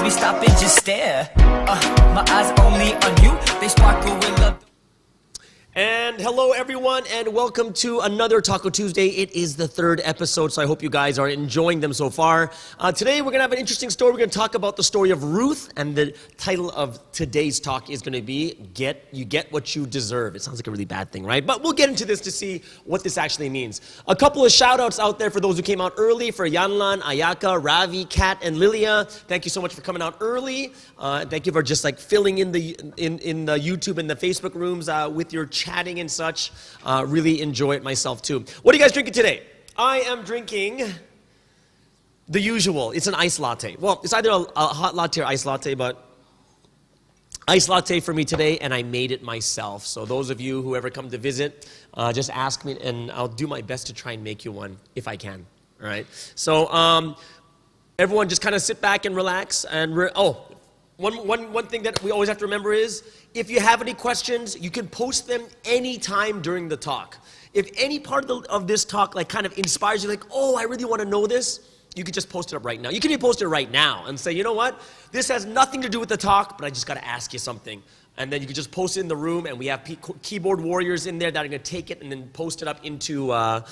me stop and just stare. My eyes only on you, they sparkle with love. And hello everyone, and welcome to another Taco Tuesday. It is the third episode, so I hope you guys are enjoying them so far. Today we're going to have an interesting story. We're going to talk about the story of Ruth, and the title of today's talk is going to be, You Get What You Deserve. It sounds like a really bad thing, right? But we'll get into this to see what this actually means. A couple of shout outs out there for those who came out early, for Yanlan, Ayaka, Ravi, Kat, and Lilia. Thank you so much for coming out early. Thank you for just like filling in the YouTube and the Facebook rooms with your chatting and such. Really enjoy it myself too. What are you guys drinking today? I am drinking the usual. It's an iced latte. Well, it's either a hot latte or iced latte, but iced latte for me today, and I made it myself. So those of you who ever come to visit, just ask me, and I'll do my best to try and make you one if I can. All right. So everyone, just kind of sit back and relax. And one thing that we always have to remember is, if you have any questions, you can post them anytime during the talk. If any part of this talk like kind of inspires you, like, oh, I really want to know this, you can just post it up right now. You can even post it right now and say, you know what, this has nothing to do with the talk, but I just got to ask you something. And then you can just post it in the room, and we have keyboard warriors in there that are going to take it and then post it up into our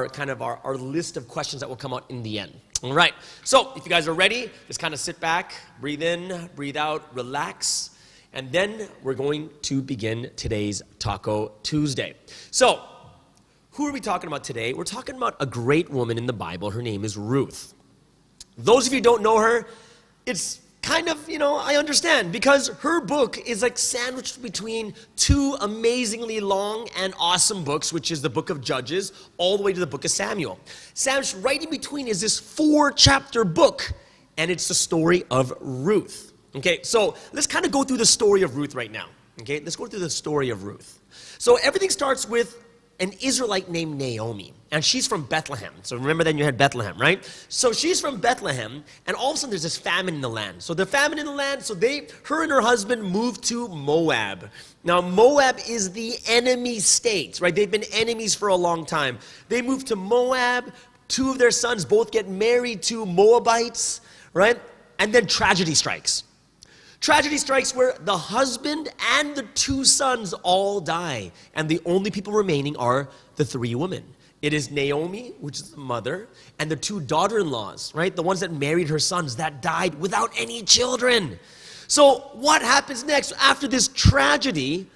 kind of our list of questions that will come out in the end. All right, so if you guys are ready, just kind of sit back, breathe in, breathe out, relax, and then we're going to begin today's Taco Tuesday. So, who are we talking about today? We're talking about a great woman in the Bible. Her name is Ruth. Those of you who don't know her, it's kind of, I understand, because her book is like sandwiched between two amazingly long and awesome books, which is the book of Judges, all the way to the book of Samuel. Sandwiched right in between is this 4-chapter book, and it's the story of Ruth. Okay, so let's kind of go through the story of Ruth right now. Okay, let's go through the story of Ruth. So everything starts with an Israelite named Naomi, and she's from Bethlehem. So remember then you had Bethlehem, right? So she's from Bethlehem, and all of a sudden there's this famine in the land. So the famine in the land, so her and her husband moved to Moab. Now Moab is the enemy state, right? They've been enemies for a long time. They moved to Moab. 2 of their sons both get married to Moabites, right? And then tragedy strikes. Tragedy strikes where the husband and the 2 sons all die, and the only people remaining are the 3 women. It is Naomi, which is the mother, and the 2 daughter-in-laws, right? The ones that married her sons that died without any children. So what happens next? After this tragedy,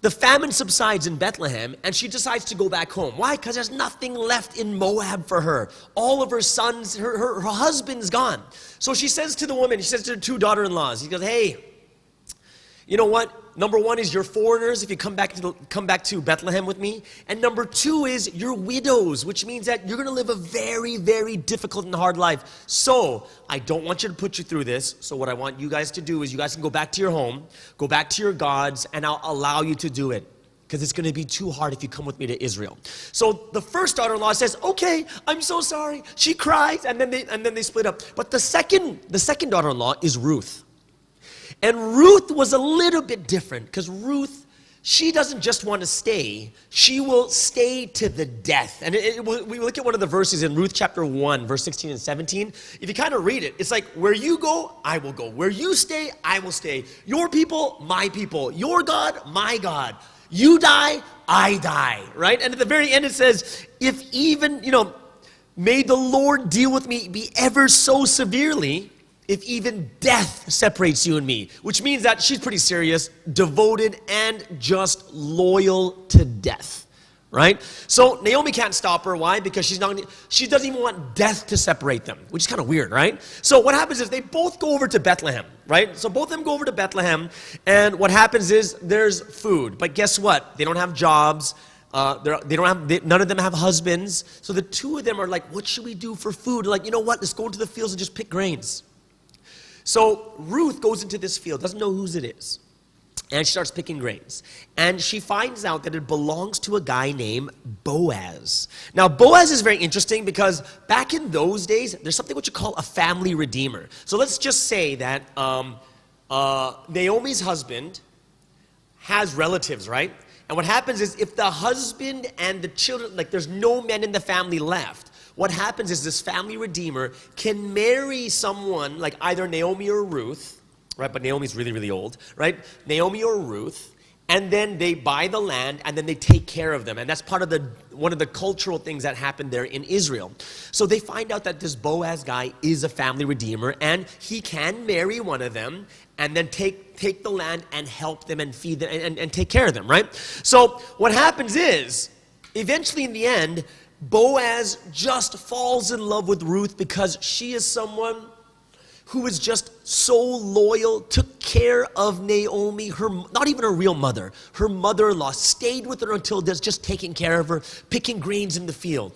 the famine subsides in Bethlehem, and she decides to go back home. Why? Because there's nothing left in Moab for her. All of her sons, her husband's gone. So she says to the woman, she says to her 2 daughter-in-laws, she goes, hey, you know what? Number 1 is you're foreigners if you come back to Bethlehem with me. And number 2 is you're widows, which means that you're going to live a very, very difficult and hard life. So I don't want you to put you through this. So what I want you guys to do is you guys can go back to your home, go back to your gods, and I'll allow you to do it, because it's going to be too hard if you come with me to Israel. So the first daughter-in-law says, okay, I'm so sorry. She cries, and then they split up. But the second daughter-in-law is Ruth. And Ruth was a little bit different, because Ruth, she doesn't just want to stay, she will stay to the death. And we look at one of the verses in Ruth chapter 1, verse 16 and 17. If you kind of read it, it's like, where you go, I will go. Where you stay, I will stay. Your people, my people. Your God, my God. You die, I die, right? And at the very end it says, if even, may the Lord deal with me be ever so severely, if even death separates you and me. Which means that she's pretty serious, devoted, and just loyal to death, right? So Naomi can't stop her. Why? Because she doesn't even want death to separate them, which is kind of weird, right? So what happens is they both go over to Bethlehem, right? So both of them go over to Bethlehem, and what happens is there's food. But guess what? They don't have jobs. None of them have husbands. So the 2 of them are like, what should we do for food? Like, you know what? Let's go into the fields and just pick grains. So Ruth goes into this field, doesn't know whose it is, and she starts picking grains. And she finds out that it belongs to a guy named Boaz. Now, Boaz is very interesting because back in those days, there's something what you call a family redeemer. So let's just say that Naomi's husband has relatives, right? And what happens is if the husband and the children, like there's no men in the family left, what happens is this family redeemer can marry someone like either Naomi or Ruth, right? But Naomi's really, really old, right? Naomi or Ruth, and then they buy the land, and then they take care of them. And that's part of one of the cultural things that happened there in Israel. So they find out that this Boaz guy is a family redeemer, and he can marry one of them, and then take the land and help them and feed them and take care of them, right? So what happens is, eventually in the end, Boaz just falls in love with Ruth because she is someone who was just so loyal, took care of Naomi, not even her real mother. Her mother-in-law stayed with her until death, just taking care of her, picking grains in the field.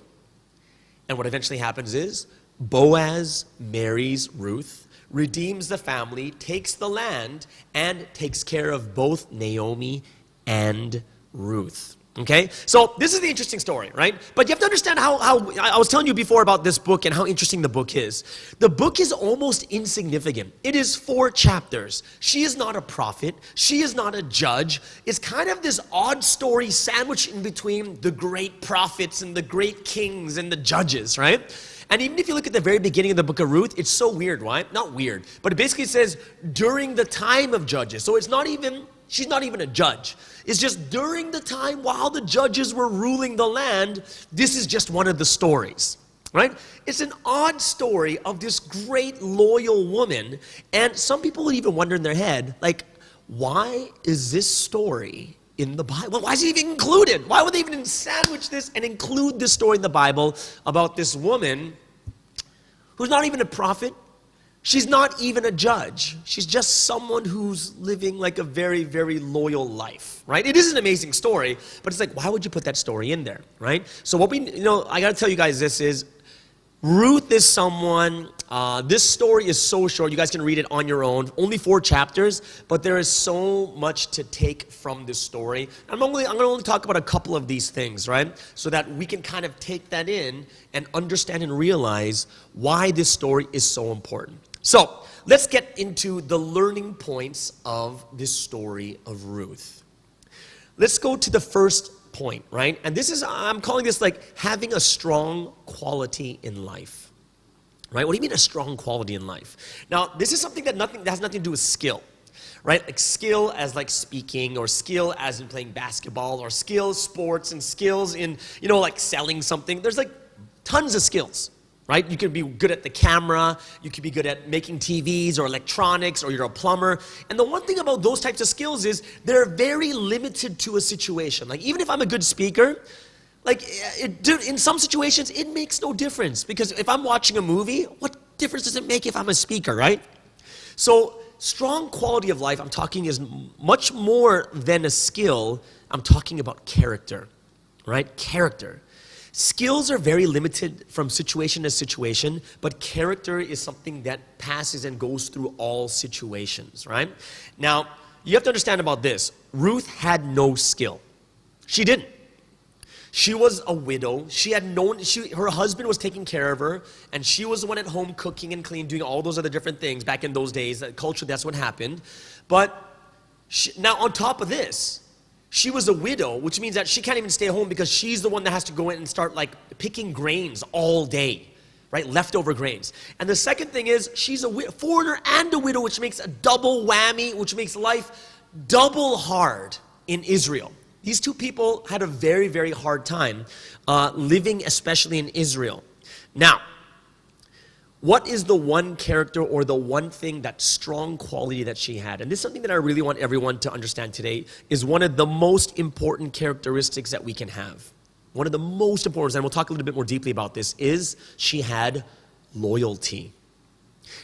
And what eventually happens is, Boaz marries Ruth, redeems the family, takes the land, and takes care of both Naomi and Ruth. Okay, so this is the interesting story, right? But you have to understand how I was telling you before about this book and how interesting the book is. The book is almost insignificant. It is 4 chapters. She is not a prophet. She is not a judge. It's kind of this odd story sandwiched in between the great prophets and the great kings and the judges, right? And even if you look at the very beginning of the book of Ruth, it's so weird, right? Not weird, but it basically says during the time of judges. So it's not even, she's not even a judge. It's just during the time while the judges were ruling the land, this is just one of the stories, right? It's an odd story of this great loyal woman. And some people would even wonder in their head, like, why is this story in the Bible? Why is it even included? Why would they even sandwich this and include this story in the Bible about this woman who's not even a prophet? She's not even a judge. She's just someone who's living like a very, very loyal life, right? It is an amazing story, but it's like, why would you put that story in there, right? So what I got to tell you guys this is, Ruth is someone, this story is so short, you guys can read it on your own, only 4 chapters, but there is so much to take from this story. I'm going to only talk about a couple of these things, right? So that we can kind of take that in and understand and realize why this story is so important. So, let's get into the learning points of this story of Ruth. Let's go to the first point, right? And this is, I'm calling this like having a strong quality in life, right? What do you mean a strong quality in life? Now, this is something that has nothing to do with skill, right? Like skill as like speaking, or skill as in playing basketball, or skill sports, and skills in, like selling something. There's like tons of skills. Right? You could be good at the camera, you could be good at making TVs or electronics, or you're a plumber. And the one thing about those types of skills is they're very limited to a situation. Like even if I'm a good speaker, like in some situations it makes no difference, because if I'm watching a movie, what difference does it make if I'm a speaker, right? So strong quality of life, I'm talking, is much more than a skill. I'm talking about character, right? Character. Skills are very limited from situation to situation, but character is something that passes and goes through all situations, right? Now, you have to understand about this. Ruth had no skill. She didn't. She was a widow. Her husband was taking care of her, and she was the one at home cooking and cleaning, doing all those other different things. Back in those days, culture, that's what happened. But now on top of this, she was a widow, which means that she can't even stay home because she's the one that has to go in and start like picking grains all day, right? Leftover grains. And the second thing is she's a foreigner and a widow, which makes a double whammy, which makes life double hard in Israel. These two people had a very, very hard time living, especially in Israel. Now, what is the one character or the one thing, that strong quality that she had? And this is something that I really want everyone to understand today, is one of the most important characteristics that we can have. One of the most important, and we'll talk a little bit more deeply about this, is she had loyalty.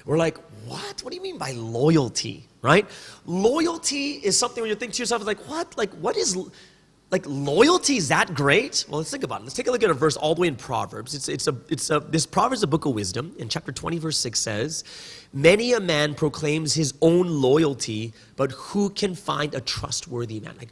We're like, what? What do you mean by loyalty, right? Loyalty is something when you think to yourself, like, what? Like, what is... Like, loyalty is that great? Well, let's think about it. Let's take a look at a verse all the way in Proverbs. This Proverbs is a book of wisdom. In chapter 20, verse 6 says, many a man proclaims his own loyalty, but who can find a trustworthy man? Like,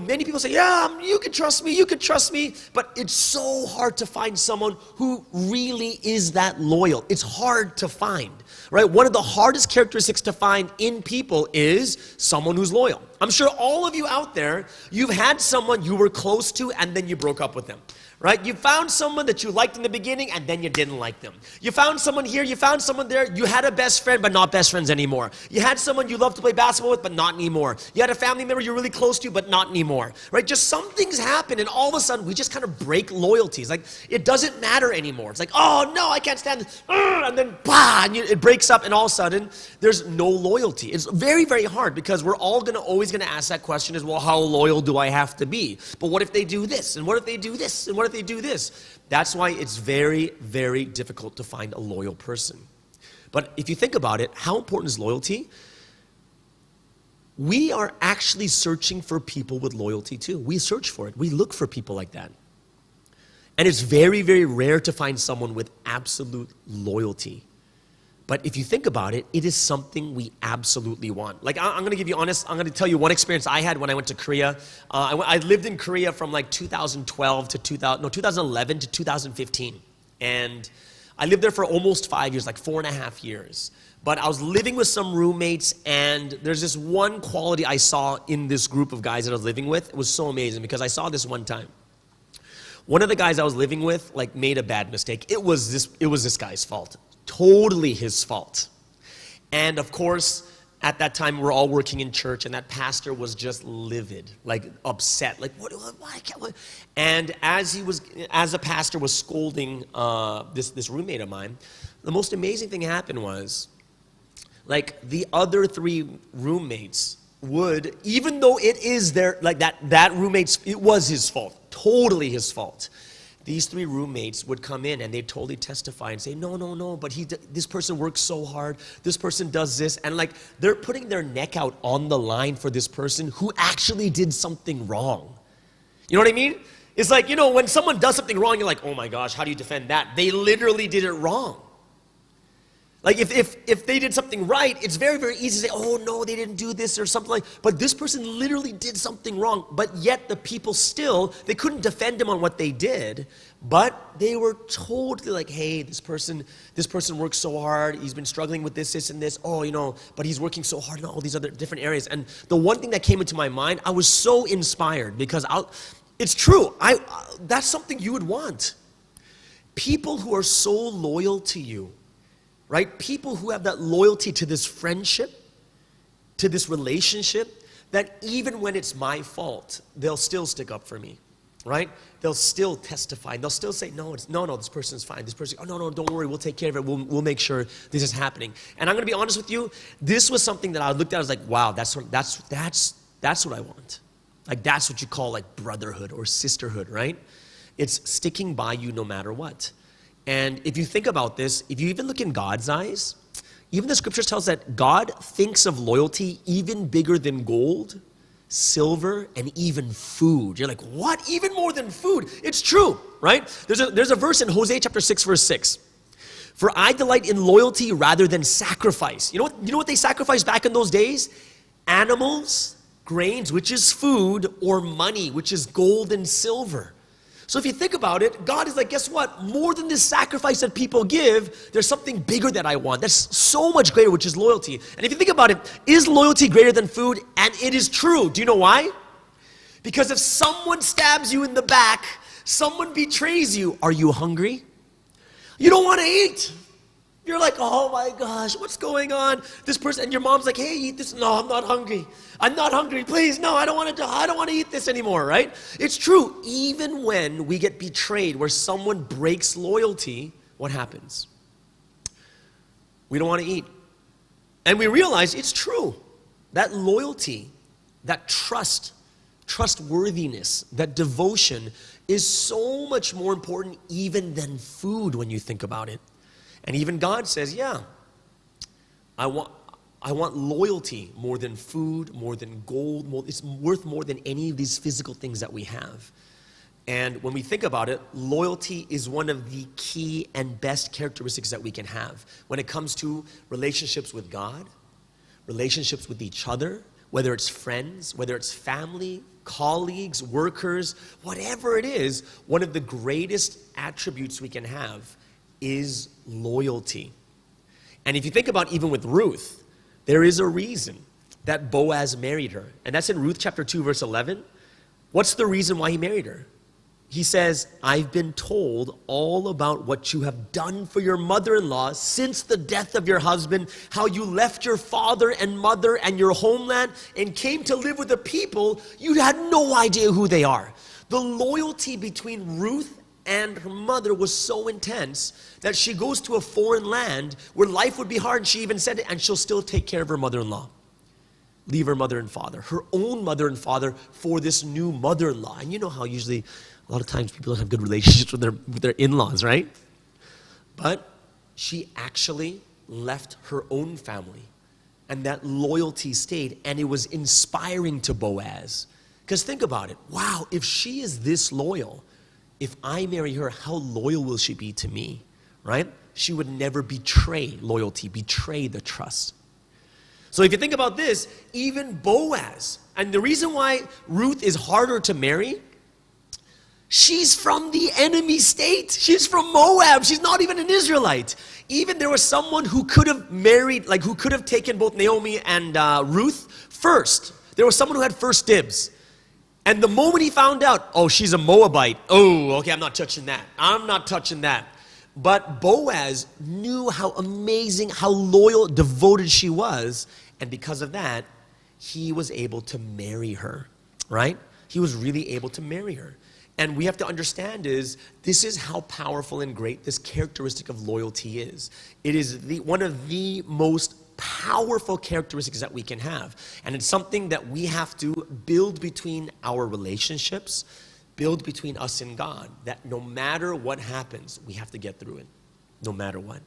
many people say, yeah, you can trust me, but it's so hard to find someone who really is that loyal. It's hard to find, right? One of the hardest characteristics to find in people is someone who's loyal. I'm sure all of you out there, you've had someone you were close to and then you broke up with them, right? You found someone that you liked in the beginning and then you didn't like them. You found someone here, you found someone there, you had a best friend but not best friends anymore. You had someone you loved to play basketball with but not anymore. You had a family member you're really close to but not anymore, right? Just some things happen and all of a sudden we just kind of break loyalties. Like it doesn't matter anymore. It's like, oh no, I can't stand this. And then bah, and it breaks up and all of a sudden there's no loyalty. It's very, very hard because we're all always gonna ask that question is, well, how loyal do I have to be? But what if they do this? And what if they do this? And what if they do this? That's why it's very, very difficult to find a loyal person. But if you think about it, how important is loyalty? We are actually searching for people with loyalty too. We search for it. We look for people like that. And it's very, very rare to find someone with absolute loyalty. But if you think about it, it is something we absolutely want. Like, I'm going to give you honest, I'm going to tell you one experience I had when I went to Korea. I lived in Korea from like 2011 to 2015. And I lived there for almost 5 years, like 4.5 years. But I was living with some roommates, and there's this one quality I saw in this group of guys that I was living with. It was so amazing because I saw this one time. One of the guys I was living with like made a bad mistake. It was this guy's fault. Totally his fault. And of course, at that time, we're all working in church, and that pastor was just livid, like upset, like why can't? And as the pastor was scolding this roommate of mine, the most amazing thing happened was, like the other 3 roommates would, even though it is their like that roommate's, it was his fault, totally his fault. These 3 roommates would come in and they'd totally testify and say, no, but this person works so hard, this person does this, and like they're putting their neck out on the line for this person who actually did something wrong. You know what I mean? It's like, when someone does something wrong, you're like, oh my gosh, how do you defend that? They literally did it wrong. Like if they did something right, it's very, very easy to say, oh no, they didn't do this or something like, but this person literally did something wrong, but yet the people still, they couldn't defend him on what they did, but they were totally like, hey, this person works so hard, he's been struggling with this, and this, but he's working so hard in all these other different areas. And the one thing that came into my mind, I was so inspired because it's true, that's something you would want. People who are so loyal to you, right? People who have that loyalty to this friendship, to this relationship, that even when it's my fault, they'll still stick up for me, right? They'll still testify. They'll still say, no, this person's fine. This person, oh, no, don't worry, we'll take care of it. We'll make sure this is happening. And I'm going to be honest with you, this was something that I looked at, I was like, wow, that's what I want. Like, that's what you call like brotherhood or sisterhood, right? It's sticking by you no matter what. And if you think about this, if you even look in God's eyes, even the scriptures tells that God thinks of loyalty even bigger than gold, silver, and even food. You're like, what? Even more than food? It's true, right? There's a verse in Hosea chapter 6, verse 6. For I delight in loyalty rather than sacrifice. You know what they sacrificed back in those days? Animals, grains, which is food, or money, which is gold and silver. So if you think about it, God is like, guess what? More than this sacrifice that people give, there's something bigger that I want. That's so much greater, which is loyalty. And if you think about it, is loyalty greater than food? And it is true. Do you know why? Because if someone stabs you in the back, someone betrays you, are you hungry? You don't want to eat. You're like, oh my gosh, what's going on? This person, and your mom's like, hey, eat this. No, I'm not hungry. I'm not hungry. Please, no, I don't want to eat this anymore, right? It's true. Even when we get betrayed, where someone breaks loyalty, what happens? We don't want to eat. And we realize it's true. That loyalty, that trustworthiness, that devotion is so much more important even than food when you think about it. And even God says, yeah, I want loyalty more than food, more than gold. It's worth more than any of these physical things that we have. And when we think about it, loyalty is one of the key and best characteristics that we can have when it comes to relationships with God, relationships with each other, whether it's friends, whether it's family, colleagues, workers, whatever it is, one of the greatest attributes we can have is loyalty. And if you think about even with Ruth, there is a reason that Boaz married her. And that's in Ruth chapter 2, verse 11. What's the reason why he married her? he says, I've been told all about what you have done for your mother-in-law since the death of your husband, how you left your father and mother and your homeland and came to live with a people you had no idea who they are. The loyalty between Ruth and her mother was so intense that she goes to a foreign land where life would be hard. She even said it, and she'll still take care of her mother-in-law. Leave her mother and father, her own mother and father, for this new mother-in-law. And you know how usually a lot of times people don't have good relationships with their in-laws, right? But she actually left her own family, and that loyalty stayed, and it was inspiring to Boaz. Because think about it. Wow, if she is this loyal, if I marry her, how loyal will she be to me, right? She would never betray loyalty, betray the trust. So if you think about this, even Boaz, and the reason why Ruth is harder to marry, she's from the enemy state. She's from Moab. She's not even an Israelite. Even there was someone who could have married, like who could have taken both Naomi and Ruth first. There was someone who had first dibs. And the moment he found out, oh, she's a Moabite. Oh, okay, I'm not touching that. I'm not touching that. But Boaz knew how amazing, how loyal, devoted she was. And because of that, he was able to marry her, right? He was really able to marry her. And we have to understand this is how powerful and great this characteristic of loyalty is. It is one of the most powerful characteristics that we can have. And it's something that we have to build between our relationships, build between us and God, that no matter what happens, we have to get through it, no matter what,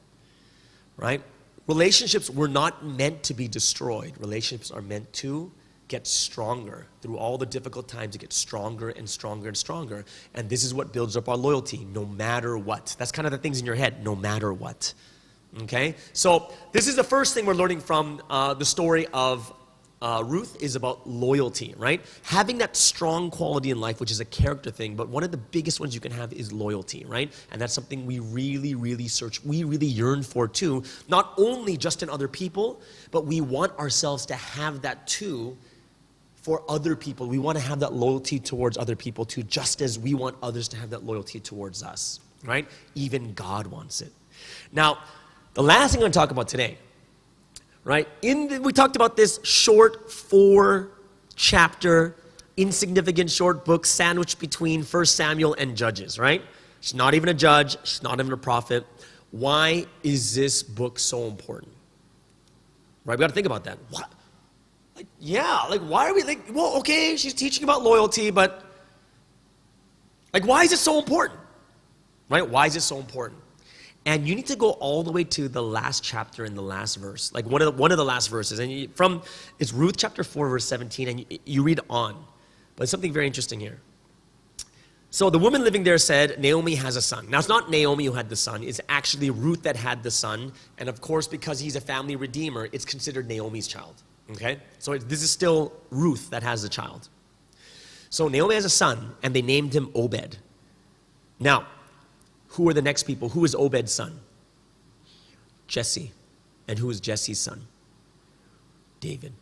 right? Relationships were not meant to be destroyed. Relationships are meant to get stronger. Through all the difficult times, it gets stronger and stronger and stronger. And this is what builds up our loyalty, no matter what. That's kind of the things in your head, no matter what. Okay? So this is the first thing we're learning from the story of Ruth, is about loyalty, right? Having that strong quality in life, which is a character thing, but one of the biggest ones you can have is loyalty, right? And that's something we really, really search, we really yearn for too, not only just in other people, but we want ourselves to have that too for other people. We want to have that loyalty towards other people too, just as we want others to have that loyalty towards us, right? Even God wants it. Now, the last thing I'm going to talk about today, right? We talked about this short 4-chapter, insignificant short book sandwiched between 1 Samuel and Judges, right? She's not even a judge. She's not even a prophet. Why is this book so important? Right? We got to think about that. What? Why are we well, okay, she's teaching about loyalty, but why is it so important? Right? Why is it so important? And you need to go all the way to the last chapter in the last verse, like one of the last verses. And it's Ruth chapter 4, verse 17, and you read on. But something very interesting here. So the woman living there said, Naomi has a son. Now, it's not Naomi who had the son. It's actually Ruth that had the son. And of course, because he's a family redeemer, it's considered Naomi's child. Okay? So this is still Ruth that has the child. So Naomi has a son, and they named him Obed. Now, who are the next people? Who is Obed's son? Jesse. And who is Jesse's son? David.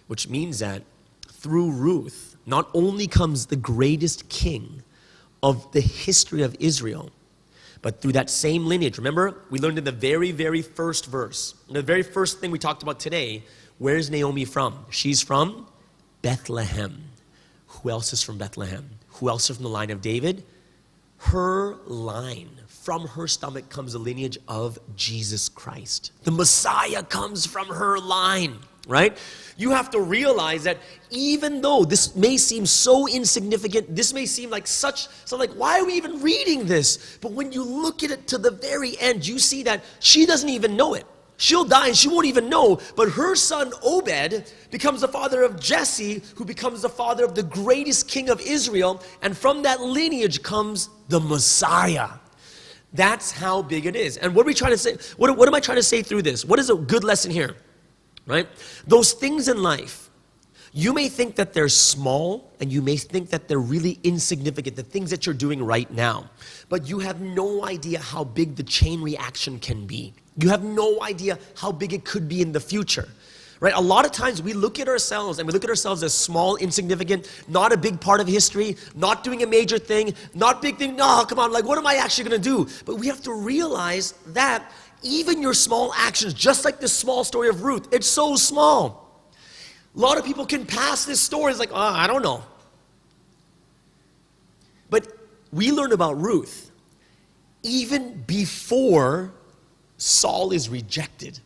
Which means that through Ruth, not only comes the greatest king of the history of Israel, but through that same lineage. Remember, we learned in the very, very first verse, the very first thing we talked about today, where's Naomi from? She's from Bethlehem. Who else is from Bethlehem? Who else is from the line of David? Her line, from her stomach comes the lineage of Jesus Christ. The Messiah comes from her line, right? You have to realize that even though this may seem so insignificant, this may seem like so why are we even reading this? But when you look at it to the very end, you see that she doesn't even know it. She'll die and she won't even know, but her son Obed becomes the father of Jesse, who becomes the father of the greatest king of Israel, and from that lineage comes the Messiah. That's how big it is. And what are we trying to say? What am I trying to say through this? What is a good lesson here? Right? Those things in life, you may think that they're small, and you may think that they're really insignificant, the things that you're doing right now, but you have no idea how big the chain reaction can be. You have no idea how big it could be in the future, Right? A lot of times we look at ourselves and we look at ourselves as small, insignificant, not a big part of history, not doing a major thing, not big thing. No, come on, like what am I actually going to do? But we have to realize that even your small actions, just like this small story of Ruth, it's so small. A lot of people can pass this story. It's like, oh, I don't know. But we learn about Ruth even before Saul is rejected.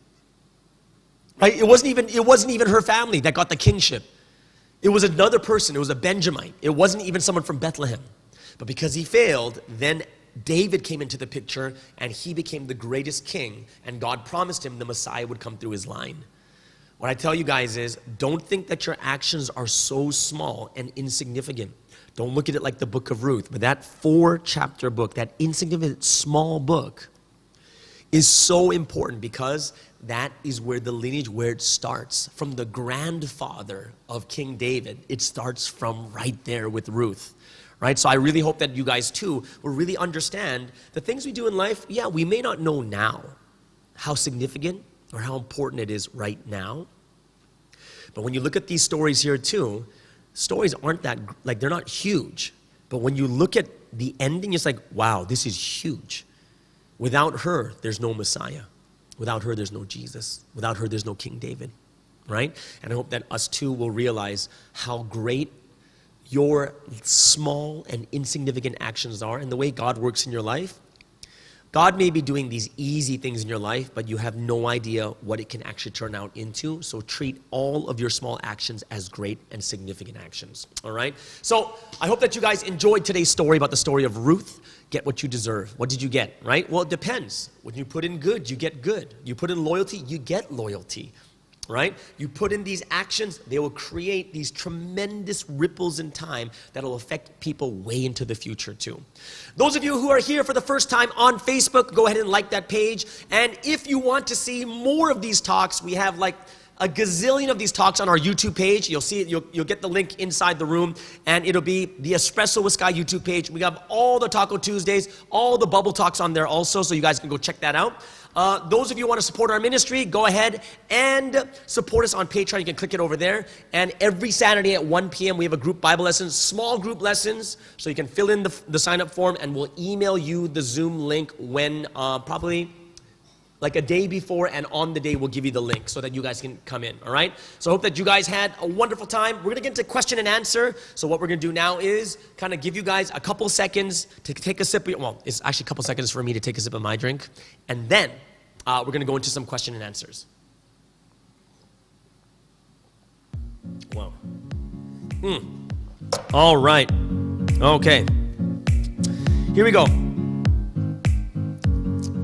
Right? It wasn't even her family that got the kingship. It was another person. It was a Benjamite. It wasn't even someone from Bethlehem. But because he failed, then David came into the picture and he became the greatest king, and God promised him the Messiah would come through his line. What I tell you guys is, don't think that your actions are so small and insignificant. Don't look at it like the book of Ruth, but that 4-chapter book, that insignificant small book, is so important because that is where the lineage, where it starts. From the grandfather of King David, it starts from right there with Ruth. Right? So I really hope that you guys too will really understand the things we do in life. Yeah, we may not know now how significant or how important it is right now. But when you look at these stories here too, stories aren't that, like they're not huge. But when you look at the ending, it's like, wow, this is huge. Without her, there's no Messiah. Without her, there's no Jesus. Without her, there's no King David. Right? And I hope that us too will realize how great your small and insignificant actions are and the way God works in your life. God may be doing these easy things in your life, but you have no idea what it can actually turn out into. So treat all of your small actions as great and significant actions. All right? So I hope that you guys enjoyed today's story about the story of Ruth. Get what you deserve. What did you get? Right? Well, it depends. When you put in good, you get good. You put in loyalty, you get loyalty. Right? You put in these actions, they will create these tremendous ripples in time that will affect people way into the future too. Those of you who are here for the first time on Facebook, go ahead and like that page. And if you want to see more of these talks, we have like a gazillion of these talks on our YouTube page. You'll see it, you'll get the link inside the room, and it'll be the Espresso with Sky YouTube page. We have all the Taco Tuesdays, all the Bubble Talks on there also, so you guys can go check that out. Those of you who want to support our ministry, go ahead and support us on Patreon. You can click it over there. And every Saturday at 1 p.m. we have a group Bible lesson, small group lessons, so you can fill in the sign-up form, and we'll email you the Zoom link when probably like a day before, and on the day we'll give you the link so that you guys can come in, all right? So I hope that you guys had a wonderful time. We're going to get into question and answer. So what we're going to do now is kind of give you guys a couple seconds to take a sip. Well, it's actually a couple seconds for me to take a sip of my drink. And then we're going to go into some question and answers. Wow. All right. Okay. Here we go.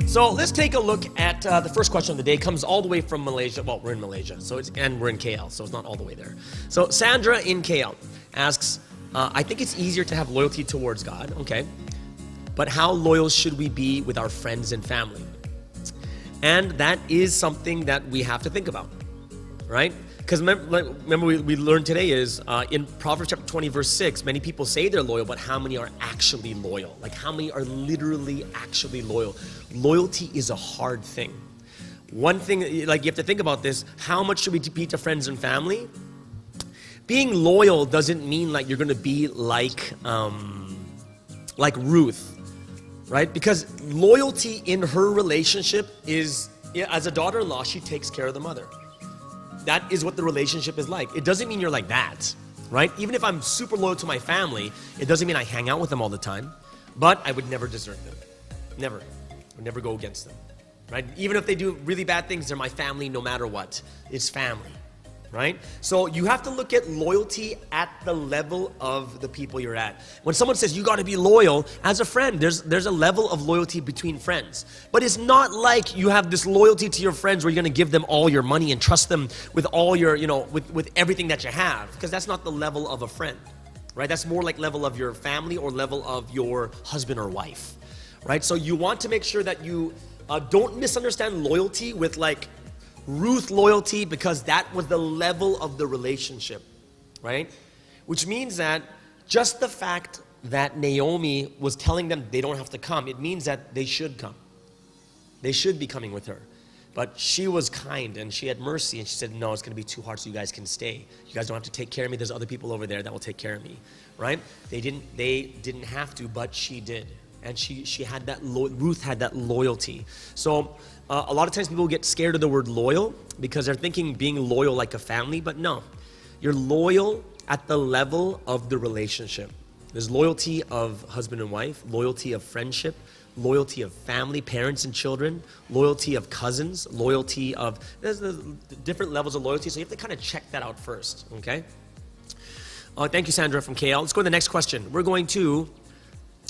So let's take a look at the first question of the day. It comes all the way from Malaysia. Well, we're in Malaysia, and we're in KL, so it's not all the way there. So Sandra in KL asks, I think it's easier to have loyalty towards God, okay, but how loyal should we be with our friends and family? And that is something that we have to think about, right? Because remember we learned today is in Proverbs chapter 20, verse 6, many people say they're loyal, but how many are actually loyal? Like how many are literally actually loyal? Loyalty is a hard thing. One thing, like you have to think about this, how much should we be to friends and family? Being loyal doesn't mean like you're going to be like Ruth, right? Because loyalty in her relationship is, as a daughter-in-law, she takes care of the mother. That is what the relationship is like. It doesn't mean you're like that, right? Even if I'm super loyal to my family, it doesn't mean I hang out with them all the time, but I would never desert them. Never. I would never go against them, right? Even if they do really bad things, they're my family no matter what. It's family, right? So you have to look at loyalty at the level of the people you're at. When someone says you got to be loyal as a friend, there's a level of loyalty between friends. But it's not like you have this loyalty to your friends where you're going to give them all your money and trust them with all your, with everything that you have, because that's not the level of a friend, right? That's more like level of your family or level of your husband or wife, right? So you want to make sure that you don't misunderstand loyalty with like Ruth loyalty, because that was the level of the relationship, right? Which means that just the fact that Naomi was telling them they don't have to come, it means that they should come. They should be coming with her. But she was kind and she had mercy, and she said, no, it's going to be too hard, so you guys can stay. You guys don't have to take care of me. There's other people over there that will take care of me, right? They didn't have to, but she did. And she had that, Ruth had that loyalty. So a lot of times people get scared of the word loyal because they're thinking being loyal like a family, but no. You're loyal at the level of the relationship. There's loyalty of husband and wife, loyalty of friendship, loyalty of family, parents and children, loyalty of cousins, loyalty of, there's the different levels of loyalty, so you have to kind of check that out first, okay? Thank you, Sandra from KL. Let's go to the next question. We're going to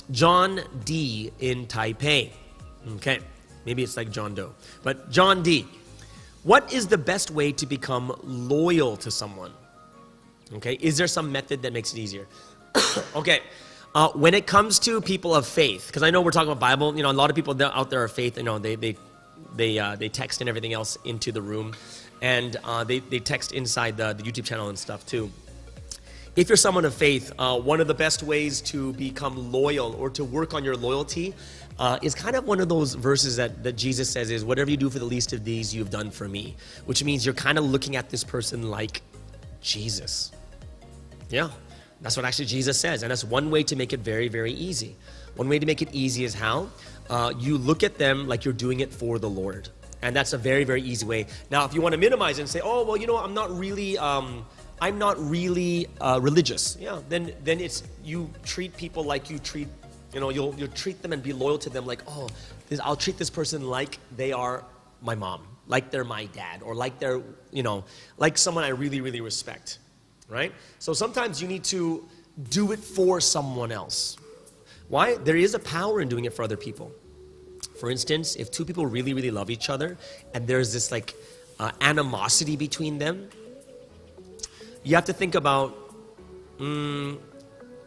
John D. in Taipei. Okay, maybe it's like John Doe, but John D. What is the best way to become loyal to someone? Okay, is there some method that makes it easier? Okay, when it comes to people of faith, because I know we're talking about Bible, a lot of people out there are faith, they text and everything else into the room, and they text inside the YouTube channel and stuff too. If you're someone of faith, one of the best ways to become loyal or to work on your loyalty is kind of one of those verses that Jesus says is, whatever you do for the least of these, you've done for me. Which means you're kind of looking at this person like Jesus. Yeah, that's what actually Jesus says. And that's one way to make it very, very easy. One way to make it easy is how? You look at them like you're doing it for the Lord. And that's a very, very easy way. Now, if you want to minimize it and say, oh, well, I'm not really religious. Yeah, then it's, you treat people like you treat, you'll treat them and be loyal to them like, oh, I'll treat this person like they are my mom, like they're my dad, or like they're, like someone I really, really respect, right? So sometimes you need to do it for someone else. Why? There is a power in doing it for other people. For instance, if two people really, really love each other and there's this like animosity between them, you have to think about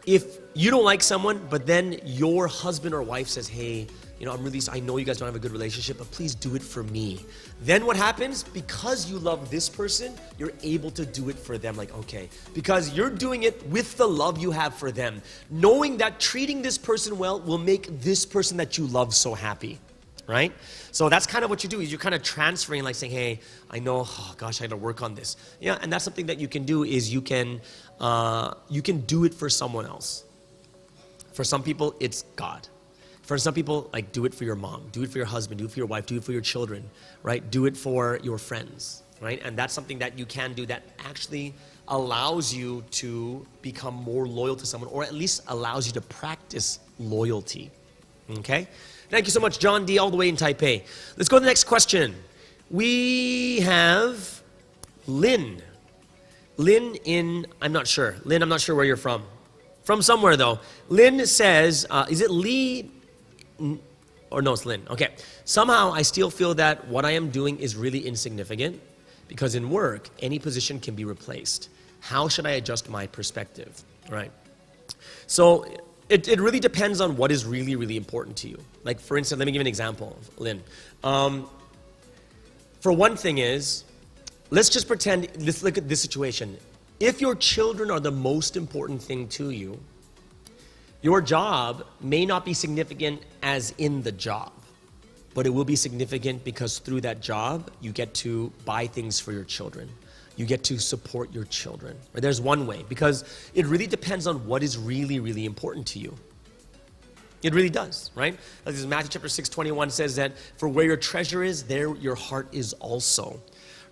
if you don't like someone, but then your husband or wife says, hey, I know you guys don't have a good relationship, but please do it for me. Then what happens? Because you love this person, you're able to do it for them. Like, okay, because you're doing it with the love you have for them, knowing that treating this person well will make this person that you love so happy. Right? So that's kind of what you do, is you're kind of transferring, like saying, hey, I know, oh gosh, I got to work on this. Yeah, and that's something that you can do, is you can do it for someone else. For some people, it's God. For some people, like, do it for your mom, do it for your husband, do it for your wife, do it for your children, right? Do it for your friends, right? And that's something that you can do that actually allows you to become more loyal to someone, or at least allows you to practice loyalty, okay? Thank you so much, John D, all the way in Taipei. Let's go to the next question. We have Lynn. Lynn in, I'm not sure. Lynn, I'm not sure where you're from. From somewhere, though. Lynn says, is it Lee? Or no, it's Lynn. Okay. Somehow, I still feel that what I am doing is really insignificant, because in work, any position can be replaced. How should I adjust my perspective? Right. So, it really depends on what is really, really important to you. Like, for instance, let me give you an example, Lynn. For one thing is, let's just pretend, let's look at this situation. If your children are the most important thing to you, your job may not be significant as in the job, but it will be significant because through that job, you get to buy things for your children. You get to support your children. Or there's one way, because it really depends on what is really, really important to you. It really does, right? Like Matthew chapter 6:21 says that for where your treasure is, there your heart is also.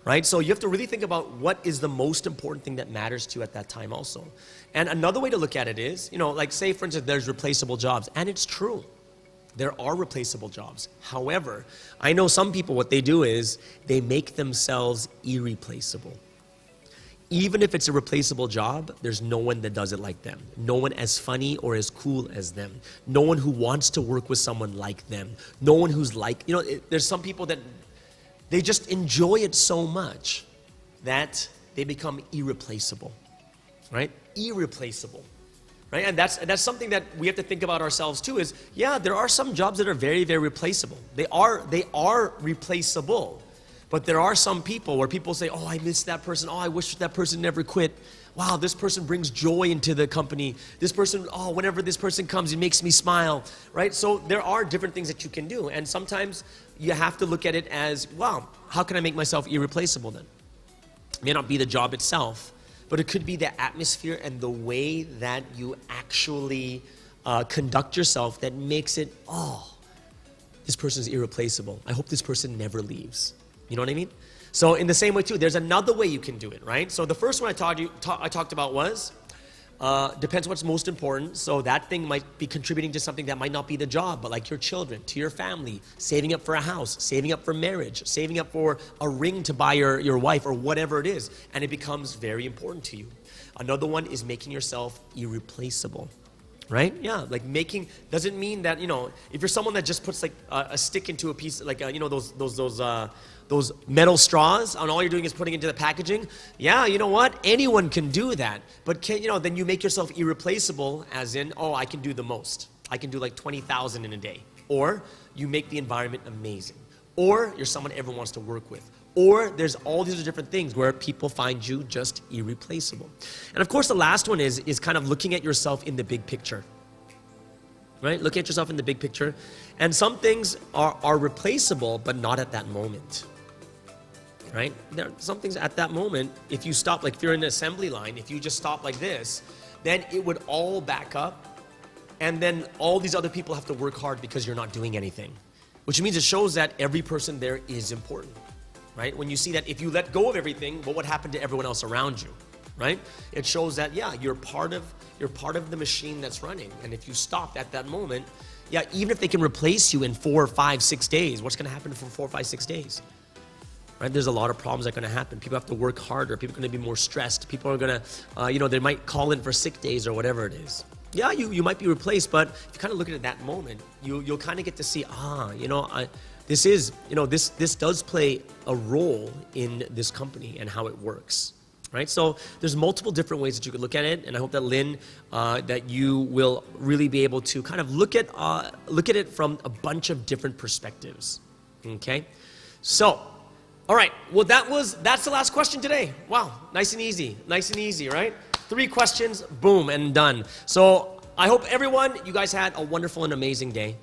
Right? So you have to really think about what is the most important thing that matters to you at that time also. And another way to look at it is, like say for instance, there's replaceable jobs, and it's true. There are replaceable jobs. However, I know some people, what they do is they make themselves irreplaceable. Even if it's a replaceable job, there's no one that does it like them. No one as funny or as cool as them. No one who wants to work with someone like them. No one who's like, there's some people that they just enjoy it so much that they become irreplaceable, right? Irreplaceable, right? And that's something that we have to think about ourselves too, is, yeah, there are some jobs that are very, very replaceable. They are replaceable. But there are some people where people say, oh, I miss that person. Oh, I wish that person never quit. Wow, this person brings joy into the company. This person, oh, whenever this person comes, it makes me smile, right? So there are different things that you can do. And sometimes you have to look at it as, wow, how can I make myself irreplaceable then? It may not be the job itself, but it could be the atmosphere and the way that you actually conduct yourself that makes it, oh, this person is irreplaceable. I hope this person never leaves. You know what I mean? So in the same way too, there's another way you can do it, right? So the first one I talked about was, depends what's most important. So that thing might be contributing to something that might not be the job, but like your children, to your family, saving up for a house, saving up for marriage, saving up for a ring to buy your wife or whatever it is. And it becomes very important to you. Another one is making yourself irreplaceable. Right? Yeah, like making, doesn't mean that, if you're someone that just puts like a stick into a piece, like, those metal straws, and all you're doing is putting into the packaging, yeah, you know what? Anyone can do that. But then you make yourself irreplaceable, as in, oh, I can do the most. I can do like 20,000 in a day. Or you make the environment amazing. Or you're someone everyone wants to work with. Or there's all these different things where people find you just irreplaceable. And of course, the last one is kind of looking at yourself in the big picture. Right? Looking at yourself in the big picture. And some things are replaceable, but not at that moment. Right? There are some things at that moment, if you stop, like if you're in an assembly line, if you just stop like this, then it would all back up. And then all these other people have to work hard because you're not doing anything. Which means it shows that every person there is important. Right? When you see that if you let go of everything, what would happen to everyone else around you? Right? It shows that, yeah, you're part of the machine that's running. And if you stop at that moment, yeah, even if they can replace you in 4, 5, 6 days, what's going to happen for 4, 5, 6 days? Right? There's a lot of problems that are going to happen. People have to work harder. People are going to be more stressed. People are going to, they might call in for sick days or whatever it is. Yeah, you might be replaced, but if you kind of look at it that moment, you'll kind of get to see, this does play a role in this company and how it works, right? So there's multiple different ways that you could look at it, and I hope that Lynn, that you will really be able to kind of look at it from a bunch of different perspectives. Okay, so all right, well that's the last question today. Wow, nice and easy, right? 3 questions, boom, and done. So I hope everyone, you guys had a wonderful and amazing day.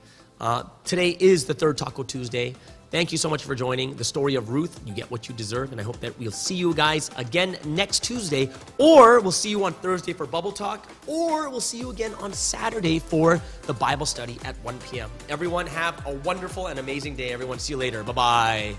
Today is the 3rd Taco Tuesday. Thank you so much for joining the story of Ruth. You get what you deserve, and I hope that we'll see you guys again next Tuesday, or we'll see you on Thursday for Bubble Talk, or we'll see you again on Saturday for the Bible study at 1 p.m. Everyone have a wonderful and amazing day. Everyone, see you later. Bye-bye.